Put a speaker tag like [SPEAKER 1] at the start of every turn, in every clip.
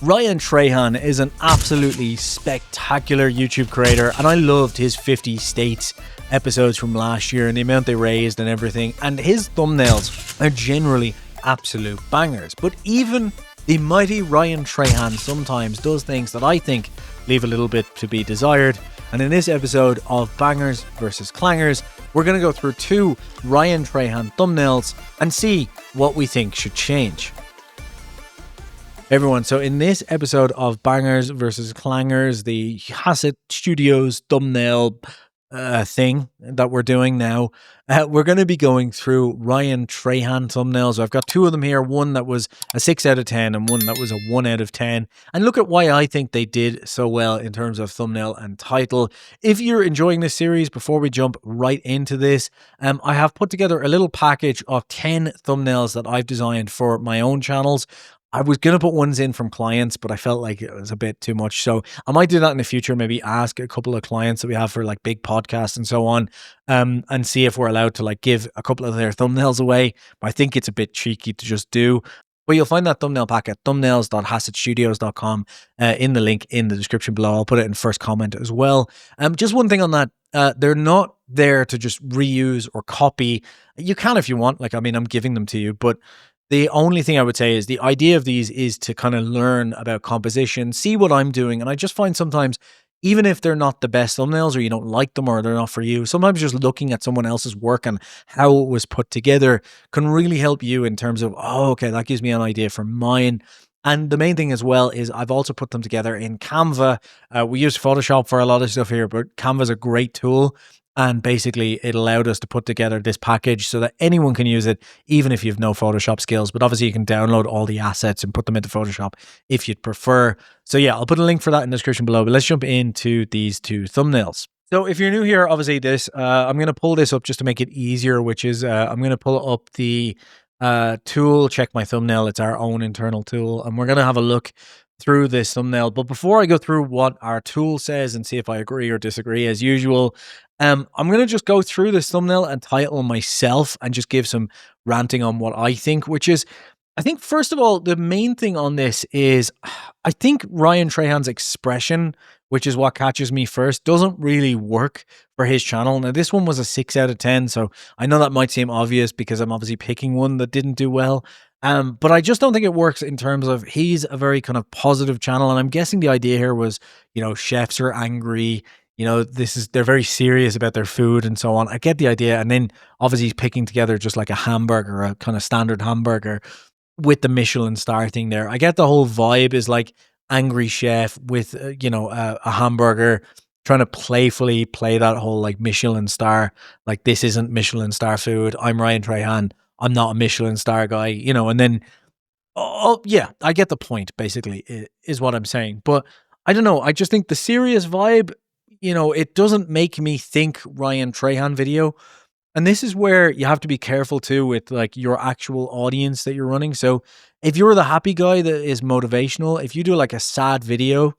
[SPEAKER 1] Ryan Trahan is an absolutely spectacular YouTube creator, and I loved his 50 states episodes from last year and the amount they raised and everything, and his thumbnails are generally absolute bangers. But even the mighty Ryan Trahan sometimes does things that I think leave a little bit to be desired, and in this episode of Bangers versus Clangers, we're going to go through 2 Ryan Trahan thumbnails and see what we think should change. Everyone, so in this episode of Bangers versus Clangers, the Hassett Studios thumbnail thing that we're doing now, we're going to be going through Ryan Trahan thumbnails. I've got 2 of them here, one that was a 6 out of 10 and one that was a 1 out of 10. And look at why I think they did so well in terms of thumbnail and title. If you're enjoying this series, before we jump right into this, I have put together a little package of 10 thumbnails that I've designed for my own channels. I was going to put ones in from clients, but I felt like it was a bit too much. So I might do that in the future, maybe ask a couple of clients that we have for like big podcasts and so on, and see if we're allowed to like give a couple of their thumbnails away. But I think it's a bit cheeky to just do. But you'll find that thumbnail pack at thumbnails.hassettstudios.com in the link in the description below. I'll put it in first comment as well. Just one thing on that. They're not there to just reuse or copy. You can if you want. Like, I mean, I'm giving them to you, but the only thing I would say is the idea of these is to kind of learn about composition, see what I'm doing. And I just find sometimes, even if they're not the best thumbnails or you don't like them or they're not for you, sometimes just looking at someone else's work and how it was put together can really help you in terms of, oh, okay, that gives me an idea for mine. And the main thing as well is I've also put them together in Canva. We use Photoshop for a lot of stuff here, but Canva is a great tool. And basically, it allowed us to put together this package so that anyone can use it, even if you have no Photoshop skills. But obviously, you can download all the assets and put them into Photoshop if you'd prefer. So yeah, I'll put a link for that in the description below. But let's jump into these 2 thumbnails. So if you're new here, obviously I'm going to pull this up just to make it easier, which is I'm going to pull up the tool, check my thumbnail. It's our own internal tool. And we're going to have a look through this thumbnail. But before I go through what our tool says and see if I agree or disagree, as usual, I'm going to just go through this thumbnail and title myself and just give some ranting on what I think, which is, I think, first of all, the main thing on this is I think Ryan Trahan's expression, which is what catches me first, doesn't really work for his channel. Now, this one was a 6 out of 10, so I know that might seem obvious because I'm obviously picking one that didn't do well. But I just don't think it works in terms of he's a very kind of positive channel. And I'm guessing the idea here was, you know, chefs are angry. You know, they're very serious about their food and so on. I get the idea. And then obviously he's picking together just like a hamburger, a kind of standard hamburger with the Michelin star thing there. I get the whole vibe is like angry chef with, a hamburger, trying to playfully play that whole like Michelin star, like this isn't Michelin star food. I'm Ryan Trahan. I'm not a Michelin star guy, you know, and then, oh yeah, I get the point basically is what I'm saying. But I don't know. I just think the serious vibe, you know, it doesn't make me think Ryan Trahan video. And this is where you have to be careful too with like your actual audience that you're running. So if you're the happy guy that is motivational, if you do like a sad video,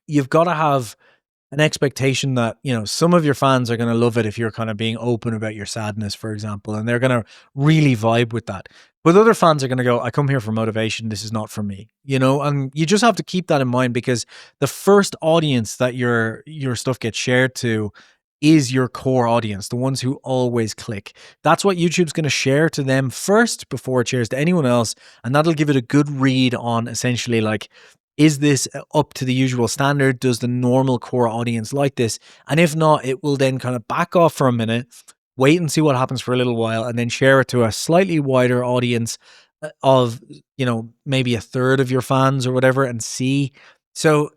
[SPEAKER 1] you've got to have an expectation that, you know, some of your fans are going to love it if you're kind of being open about your sadness, for example, and they're going to really vibe with that. But other fans are going to go, I come here for motivation. This is not for me, you know, and you just have to keep that in mind because the first audience that your stuff gets shared to is your core audience, the ones who always click. That's what YouTube's going to share to them first before it shares to anyone else. And that'll give it a good read on essentially like, is this up to the usual standard? Does the normal core audience like this? And if not, it will then kind of back off for a minute, wait and see what happens for a little while, and then share it to a slightly wider audience of, you know, maybe a third of your fans or whatever and see. So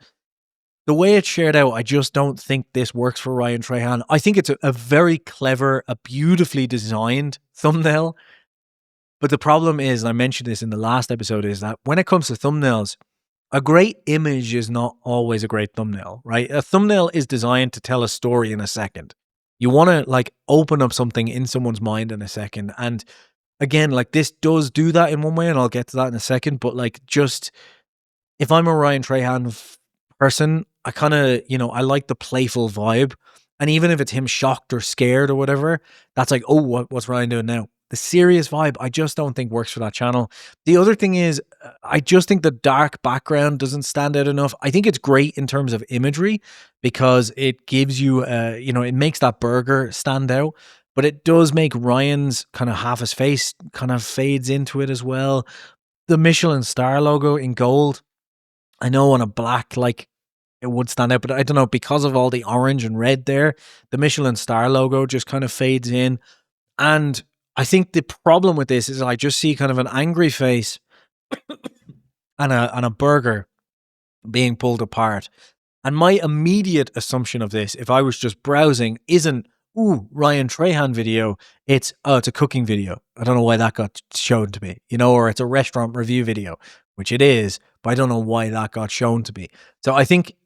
[SPEAKER 1] the way it's shared out, I just don't think this works for Ryan Trahan. I think it's a very clever, a beautifully designed thumbnail. But the problem is, and I mentioned this in the last episode, is that when it comes to thumbnails, a great image is not always a great thumbnail, right? A thumbnail is designed to tell a story in a second. You want to like open up something in someone's mind in a second. And again, like this does do that in one way, and I'll get to that in a second. But like, just if I'm a Ryan Trahan person, I kind of, you know, I like the playful vibe. And even if it's him shocked or scared or whatever, that's like, oh, what's Ryan doing now? The serious vibe, I just don't think works for that channel. The other thing is, I just think the dark background doesn't stand out enough. I think it's great in terms of imagery because it gives you, it makes that burger stand out. But it does make Ryan's kind of half his face kind of fades into it as well. The Michelin star logo in gold, I know on a black, like it would stand out, but I don't know, because of all the orange and red there, the Michelin star logo just kind of fades in. And I think the problem with this is I just see kind of an angry face and a burger being pulled apart. And my immediate assumption of this, if I was just browsing, isn't, ooh, Ryan Trahan video. It's, oh, it's a cooking video. I don't know why that got shown to me, or it's a restaurant review video, which it is, but I don't know why that got shown to me. So I think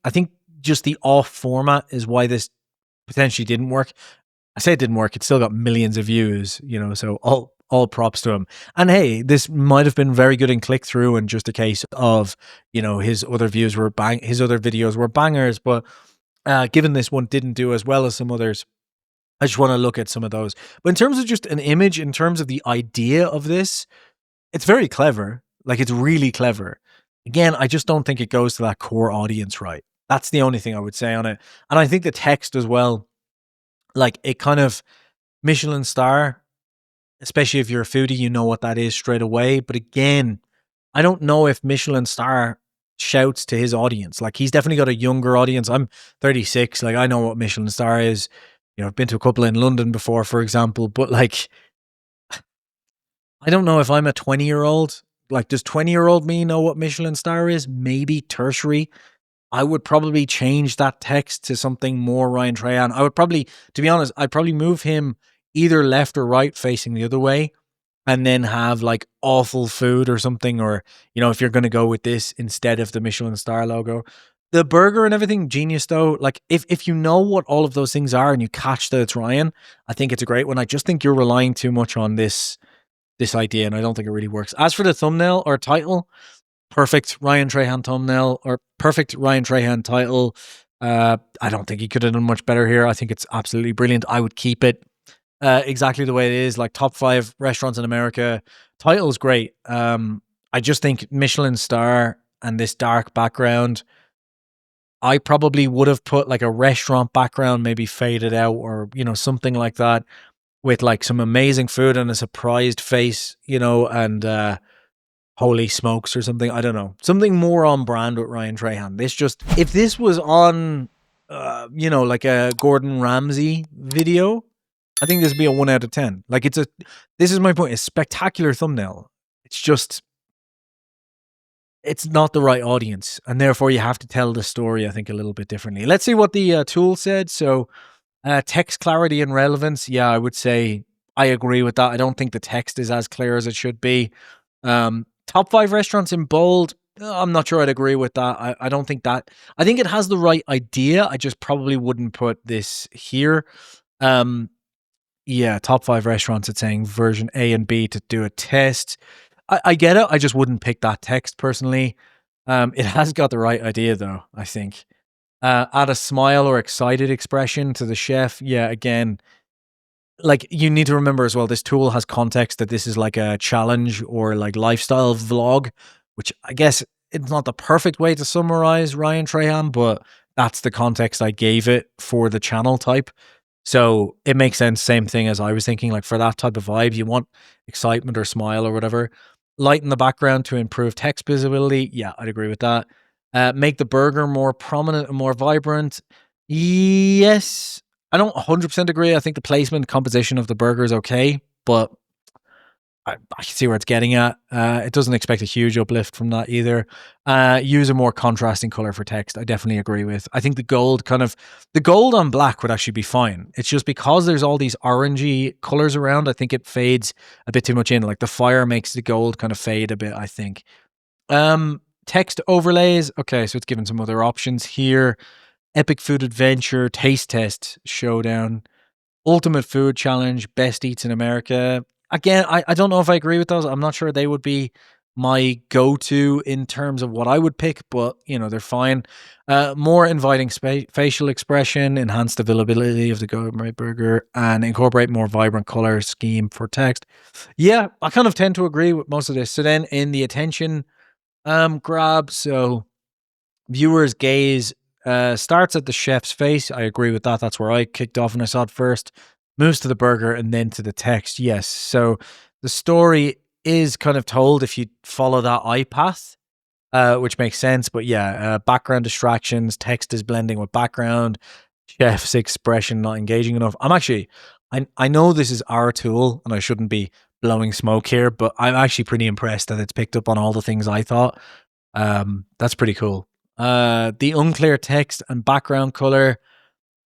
[SPEAKER 1] just the off format is why this potentially didn't work. I say it didn't work. It still got millions of views, so all props to him. And hey, this might have been very good in click through and just a case of, his other videos were bangers, but given this one didn't do as well as some others, I just want to look at some of those. But in terms of just an image, in terms of the idea of this, it's very clever. Like, it's really clever. Again, I just don't think it goes to that core audience right. That's the only thing I would say on it. And I think the text as well, like, it kind of, Michelin star, especially if you're a foodie, you know what that is straight away. But again, I don't know if Michelin star shouts to his audience. Like, he's definitely got a younger audience. I'm 36. Like, I know what Michelin star is. I've been to a couple in London before, for example, but like, I don't know if I'm a 20-year-old. Like, does 20-year-old me know what Michelin star is? Maybe tertiary. I would probably change that text to something more Ryan Trahan. I would probably, to be honest, I'd probably move him either left or right facing the other way, and then have like awful food or something. Or, if you're going to go with this instead of the Michelin star logo. The burger and everything, genius though. Like, if you know what all of those things are and you catch that it's Ryan, I think it's a great one. I just think you're relying too much on this idea, and I don't think it really works. As for the thumbnail or title, perfect Ryan Trahan thumbnail or perfect Ryan Trahan title. I don't think he could have done much better here. I think it's absolutely brilliant. I would keep it exactly the way it is, like top 5 restaurants in America. Title's great. I just think Michelin star and this dark background, I probably would have put like a restaurant background, maybe faded out or, something like that, with like some amazing food and a surprised face, and holy smokes or something. I don't know. Something more on brand with Ryan Trahan. If this was on, like a Gordon Ramsay video, I think this would be a 1 out of 10. Like, this is my point, a spectacular thumbnail. It's just, it's not the right audience, and therefore you have to tell the story, I think, a little bit differently. Let's see what the tool said. So, text clarity and relevance. Yeah, I would say I agree with that. I don't think the text is as clear as it should be. Top 5 restaurants in bold. I'm not sure I'd agree with that. I don't think that. I think it has the right idea. I just probably wouldn't put this here. Yeah, top 5 restaurants. It's saying version A and B to do a test. I get it. I just wouldn't pick that text personally. It has got the right idea though, I think. Add a smile or excited expression to the chef. Yeah, again, like, you need to remember as well, this tool has context that this is like a challenge or like lifestyle vlog, which I guess it's not the perfect way to summarize Ryan Trahan, but that's the context I gave it for the channel type. So it makes sense. Same thing as I was thinking, like, for that type of vibe, you want excitement or smile or whatever. Lighten the background to improve text visibility. Yeah, I'd agree with that. Make the burger more prominent and more vibrant. Yes. I don't 100% agree. I think the placement composition of the burger is okay, but I can see where it's getting at. It doesn't expect a huge uplift from that either. Use a more contrasting color for text. I definitely agree with. I think the gold on black would actually be fine. It's just because there's all these orangey colors around, I think it fades a bit too much in. Like, the fire makes the gold kind of fade a bit, I think. Text overlays. Okay, so it's given some other options here. Epic food adventure, taste test, showdown, ultimate food challenge, best eats in America. Again, I don't know if I agree with those. I'm not sure they would be my go-to in terms of what I would pick, but, they're fine. More inviting facial expression, enhanced availability of the gourmet burger, and incorporate more vibrant color scheme for text. Yeah, I kind of tend to agree with most of this. So then in the attention Grab. So viewers' gaze starts at the chef's face. I agree with that. That's where I kicked off when I saw it first. Moves to the burger and then to the text. Yes. So the story is kind of told if you follow that eye path, which makes sense. But yeah, background distractions, text is blending with background, chef's expression not engaging enough. I know this is our tool and I shouldn't be blowing smoke here, but I'm actually pretty impressed that it's picked up on all the things I thought. That's pretty cool. The unclear text and background color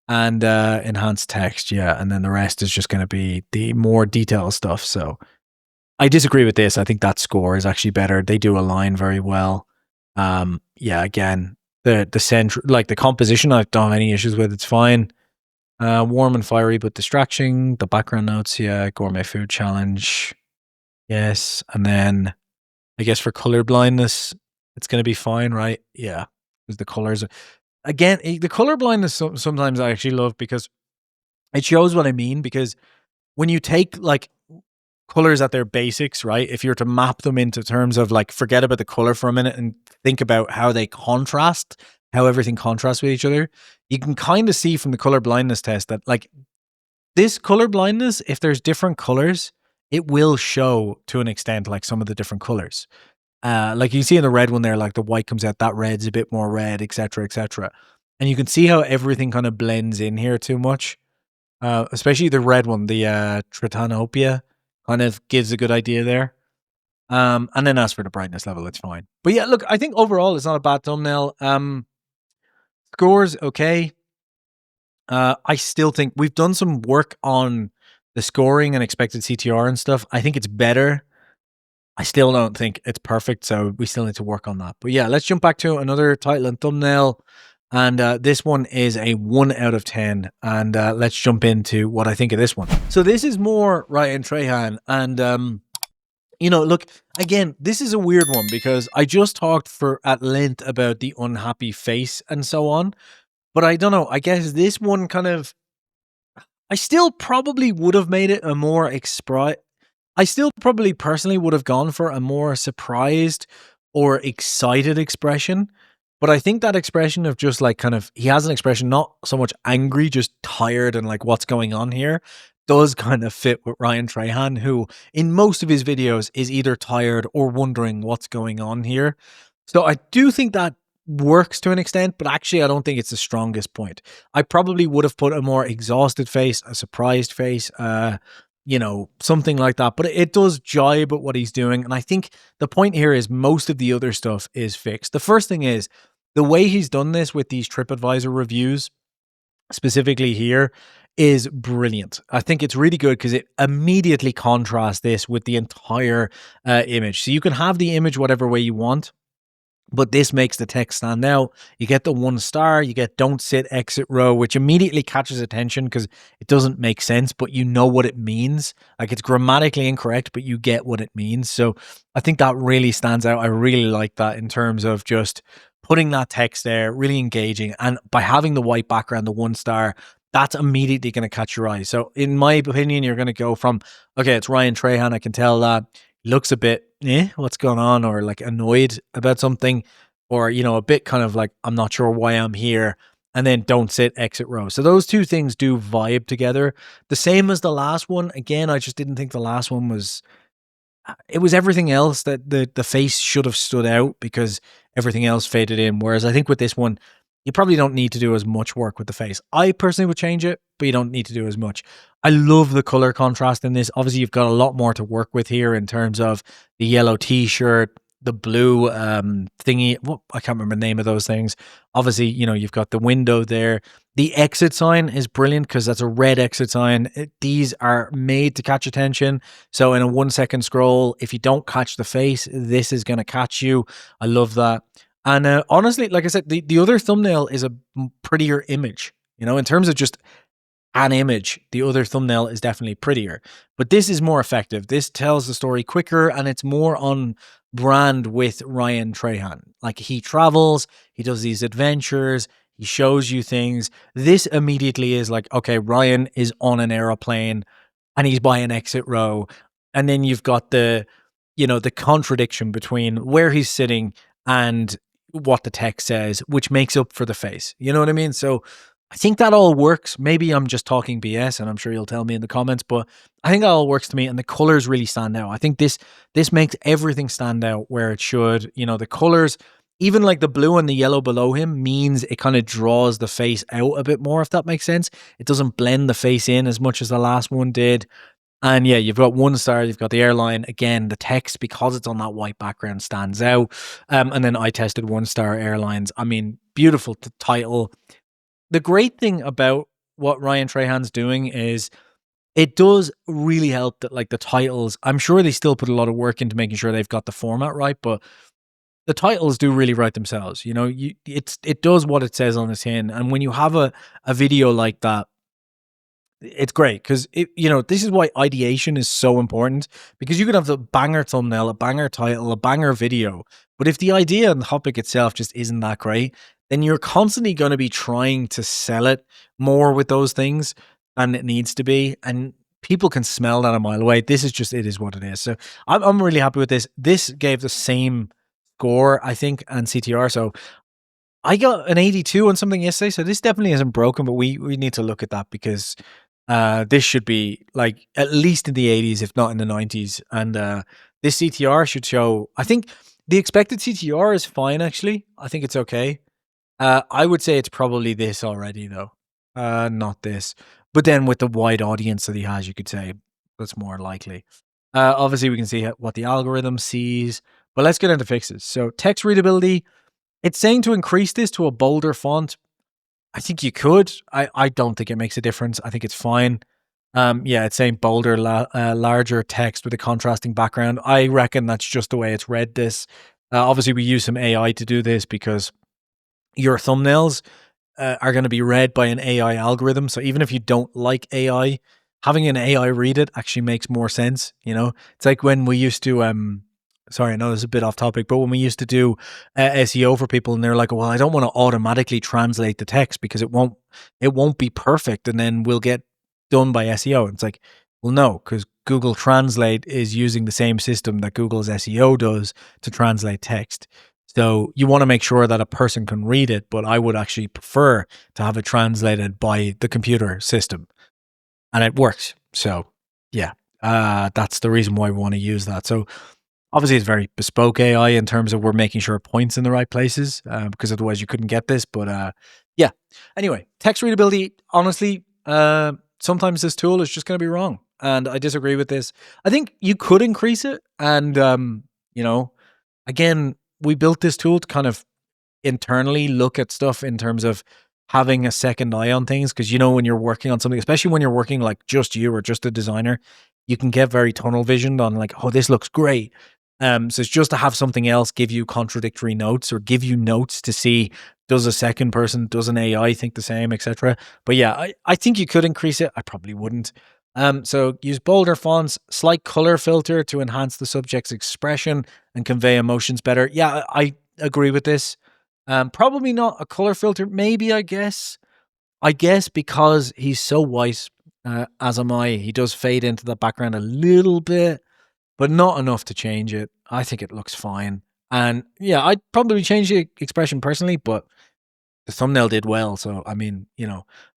[SPEAKER 1] and enhanced text, yeah, and then the rest is just going to be the more detailed stuff. So I disagree with this. I think that score is actually better. They do align very well. Yeah, again, the center, like the composition, I don't have any issues with. It's fine. Warm and fiery, but distraction. The background notes, yeah, gourmet food challenge, yes, and then I guess for color blindness, it's going to be fine, right? Yeah, because the colors. Again, the color blindness sometimes I actually love because it shows what I mean. Because when you take like colors at their basics, right? If you're to map them into terms of like, forget about the color for a minute and think about how they contrast, how everything contrasts with each other, you can kind of see from the color blindness test that like this color blindness, if there's different colors, it will show to an extent like some of the different colors. Like you see in the red one there, like the white comes out, that red's a bit more red, etc., etc. And you can see how everything kind of blends in here too much. Especially the red one, the Tritanopia, kind of gives a good idea there. And then as for the brightness level, it's fine. But yeah, look, I think overall it's not a bad thumbnail. Scores okay. I still think we've done some work on the scoring and expected CTR and stuff. I think it's better. I still don't think it's perfect, so we still need to work on that. But yeah, let's jump back to another title and thumbnail. And this one is a 1 out of 10. And let's jump into what I think of this one. So this is more Ryan Trahan. And, you know, look, again, this is a weird one because I just talked for at length about the unhappy face and so on. But I don't know. I guess this one kind of, I still probably would have made it a more I still probably personally would have gone for a more surprised or excited expression. But I think that expression of just like kind of, he has an expression, not so much angry, just tired and like what's going on here, does kind of fit with Ryan Trahan, who in most of his videos is either tired or wondering what's going on here. So I do think that works to an extent, but actually I don't think it's the strongest point. I probably would have put a more exhausted face, a surprised face, you know, something like that. But it does jibe at what he's doing. And I think the point here is most of the other stuff is fixed. The first thing is the way he's done this with these TripAdvisor reviews, specifically here, is brilliant. I think it's really good because it immediately contrasts this with the entire image. So you can have the image whatever way you want, but this makes the text stand out. You get the 1 star, you get don't sit, exit row, which immediately catches attention because it doesn't make sense, but you know what it means. Like it's grammatically incorrect, but you get what it means. So I think that really stands out. I really like that in terms of just putting that text there, really engaging. And by having the white background, the 1 star, that's immediately going to catch your eye. So in my opinion, you're going to go from, okay, it's Ryan Trahan. I can tell that looks a bit, what's going on, or like annoyed about something, or, you know, a bit kind of like, I'm not sure why I'm here. And then don't sit, exit row. So those two things do vibe together. The same as the last one. Again, I just didn't think the last one was, it was everything else that the face should have stood out because everything else faded in. Whereas I think with this one, you probably don't need to do as much work with the face. I personally would change it, but you don't need to do as much. I love the color contrast in this. Obviously, you've got a lot more to work with here in terms of the yellow t-shirt, the blue thingy. Well, I can't remember the name of those things. Obviously, you know, you've got the window there. The exit sign is brilliant because that's a red exit sign. These are made to catch attention. So in a 1 second scroll, if you don't catch the face, this is going to catch you. I love that. And honestly, like I said, the other thumbnail is a prettier image. You know, in terms of just an image, the other thumbnail is definitely prettier. But this is more effective. This tells the story quicker and it's more on brand with Ryan Trahan. Like he travels, he does these adventures, he shows you things. This immediately is like, okay, Ryan is on an aeroplane and he's by an exit row. And then you've got the the contradiction between where he's sitting and what the text says, which makes up for the face. You know what I mean? So I think that all works. Maybe I'm just talking BS, and I'm sure you'll tell me in the comments, but I think that all works to me, and the colors really stand out. I think this makes everything stand out where it should. The colors, even like the blue and the yellow below him, means it kind of draws the face out a bit more, if that makes sense. It doesn't blend the face in as much as the last one did. And yeah, you've got 1 star, you've got the airline. Again, the text, because it's on that white background, stands out. And then I tested 1 star airlines. I mean, beautiful title. The great thing about what Ryan Trahan's doing is it does really help that, like, the titles, I'm sure they still put a lot of work into making sure they've got the format right, but the titles do really write themselves. It does what it says on the tin. And when you have a video like that, it's great because this is why ideation is so important, because you could have the banger thumbnail, a banger title, a banger video, but if the idea and the topic itself just isn't that great, then you're constantly going to be trying to sell it more with those things than it needs to be, and people can smell that a mile away. This is just, it is what it is. So I'm really happy with this. This gave the same score, I think, and CTR. So I got an 82 on something yesterday, so this definitely isn't broken, but we need to look at that, because this should be like at least in the 80s, if not in the 90s. And this CTR should show, I think the expected CTR is fine, actually. I think it's okay. I would say it's probably this already, though. Not this. But then with the wide audience that he has, you could say that's more likely. Obviously, we can see what the algorithm sees, but let's get into fixes. So text readability, it's saying to increase this to a bolder font. I think you could. I don't think it makes a difference. I think it's fine. Yeah, it's saying bolder, larger text with a contrasting background. I reckon that's just the way it's read this. Obviously, we use some AI to do this because your thumbnails are going to be read by an AI algorithm. So even if you don't like AI, having an AI read it actually makes more sense. It's like when we used to, sorry, I know this is a bit off topic, but when we used to do SEO for people, and they're like, well, I don't want to automatically translate the text because it won't be perfect, and then we'll get done by SEO. And it's like, well, no, because Google Translate is using the same system that Google's SEO does to translate text. So you want to make sure that a person can read it, but I would actually prefer to have it translated by the computer system, and it works. So yeah, that's the reason why we want to use that. So obviously it's very bespoke AI in terms of we're making sure it points in the right places, because otherwise you couldn't get this. But yeah, anyway, text readability, honestly, sometimes this tool is just going to be wrong, and I disagree with this. I think you could increase it, and again, we built this tool to kind of internally look at stuff in terms of having a second eye on things, because when you're working on something, especially when you're working like just you or just a designer, you can get very tunnel visioned on like, oh, this looks great. So it's just to have something else give you contradictory notes, or give you notes to see, does a second person, does an AI think the same, etc. But yeah, I think you could increase it. I probably wouldn't. So use bolder fonts, slight color filter to enhance the subject's expression and convey emotions better. Yeah, I agree with this. Probably not a color filter. Maybe, I guess because he's so white, as am I, he does fade into the background a little bit, but not enough to change it. I think it looks fine. And yeah, I'd probably change the expression personally, but the thumbnail did well. So, I mean,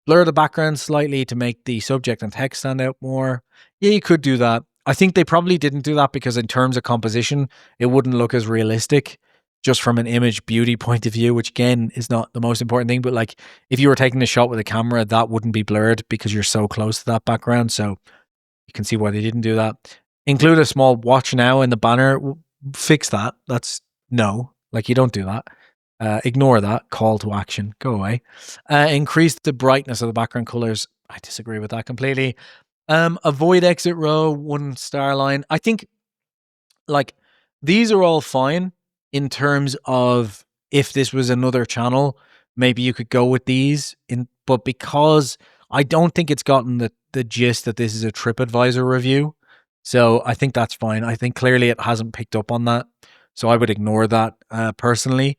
[SPEAKER 1] blur the background slightly to make the subject and text stand out more. Yeah, you could do that. I think they probably didn't do that because in terms of composition, it wouldn't look as realistic just from an image beauty point of view, which again is not the most important thing. But like if you were taking a shot with a camera, that wouldn't be blurred because you're so close to that background. So you can see why they didn't do that. Include a small watch now in the banner. Fix that. That's no, like you don't do that. Ignore that call to action. Go away. Increase the brightness of the background colors. I disagree with that completely. Avoid exit row, 1 star line. I think like these are all fine in terms of if this was another channel, maybe you could go with these but because I don't think it's gotten the gist that this is a TripAdvisor review. So I think that's fine. I think clearly it hasn't picked up on that. So I would ignore that personally.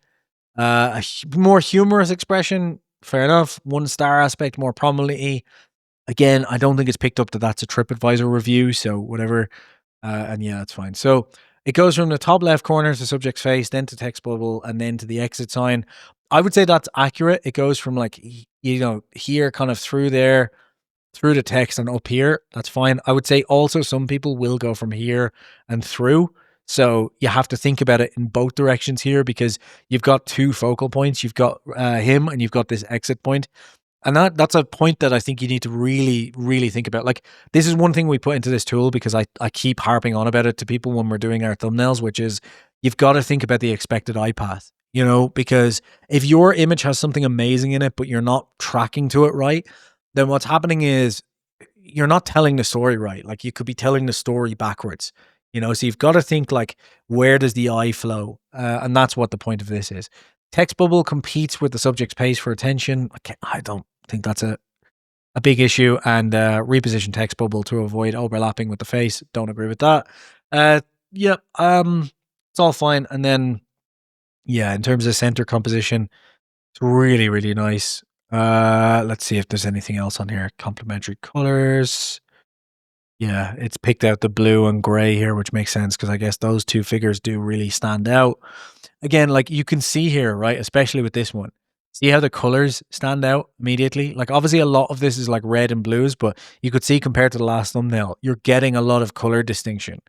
[SPEAKER 1] A more humorous expression, fair enough. 1 star aspect more prominently. Again, I don't think it's picked up that that's a TripAdvisor review, so whatever. And yeah, that's fine. So It goes from the top left corner to subject's face, then to text bubble, and then to the exit sign. I would say that's accurate. It goes from like, here kind of through there, through the text and up here. That's fine. I would say also some people will go from here and through. So you have to think about it in both directions here, because you've got two focal points. You've got him and you've got this exit point. And that's a point that I think you need to really, really think about. Like, this is one thing we put into this tool because I keep harping on about it to people when we're doing our thumbnails, which is you've got to think about the expected eye path, because if your image has something amazing in it, but you're not tracking to it right, then what's happening is you're not telling the story right. Like, you could be telling the story backwards, so you've got to think like, where does the eye flow? And that's what the point of this is. Text bubble competes with the subject's pace for attention. I don't think that's a big issue. And reposition text bubble to avoid overlapping with the face. Don't agree with that. It's all fine. And then, in terms of center composition, it's really, really nice. Let's see if there's anything else on here. Complementary colors. Yeah, it's picked out the blue and gray here, which makes sense because I guess those two figures do really stand out. Again, like you can see here, right, especially with this one, see how the colors stand out immediately? Like, obviously a lot of this is like red and blues, but you could see compared to the last thumbnail, you're getting a lot of color distinction.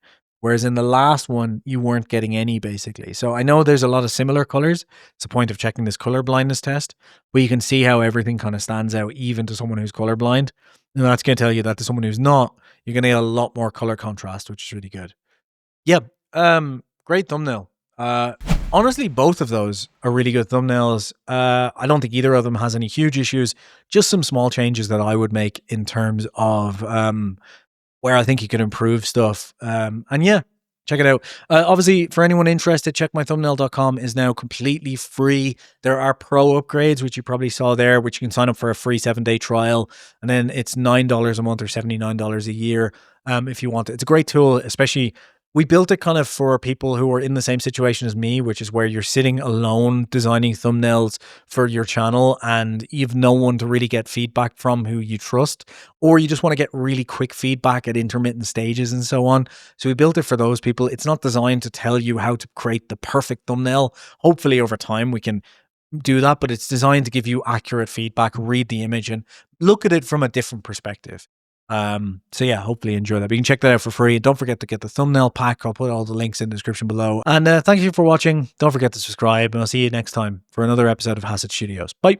[SPEAKER 1] Whereas in the last one, you weren't getting any, basically. So I know there's a lot of similar colors. It's a point of checking this color blindness test, but you can see how everything kind of stands out even to someone who's colorblind. And that's going to tell you that to someone who's not, you're going to get a lot more color contrast, which is really good. Yeah, great thumbnail. Honestly, both of those are really good thumbnails. I don't think either of them has any huge issues, just some small changes that I would make in terms of where I think you could improve stuff. And yeah, check it out. Obviously, for anyone interested, checkmythumbnail.com is now completely free. There are pro upgrades, which you probably saw there, which you can sign up for a free 7-day trial. And then it's $9 a month or $79 a year if you want it. It's a great tool, especially we built it kind of for people who are in the same situation as me, which is where you're sitting alone designing thumbnails for your channel and you've no one to really get feedback from who you trust, or you just want to get really quick feedback at intermittent stages and so on. So we built it for those people. It's not designed to tell you how to create the perfect thumbnail. Hopefully over time we can do that, but it's designed to give you accurate feedback, read the image and look at it from a different perspective. So yeah, hopefully you enjoy that. But you can check that out for free. Don't forget to get the thumbnail pack. I'll put all the links in the description below. And thank you for watching. Don't forget to subscribe, and I'll see you next time for another episode of Hassett Studios. Bye.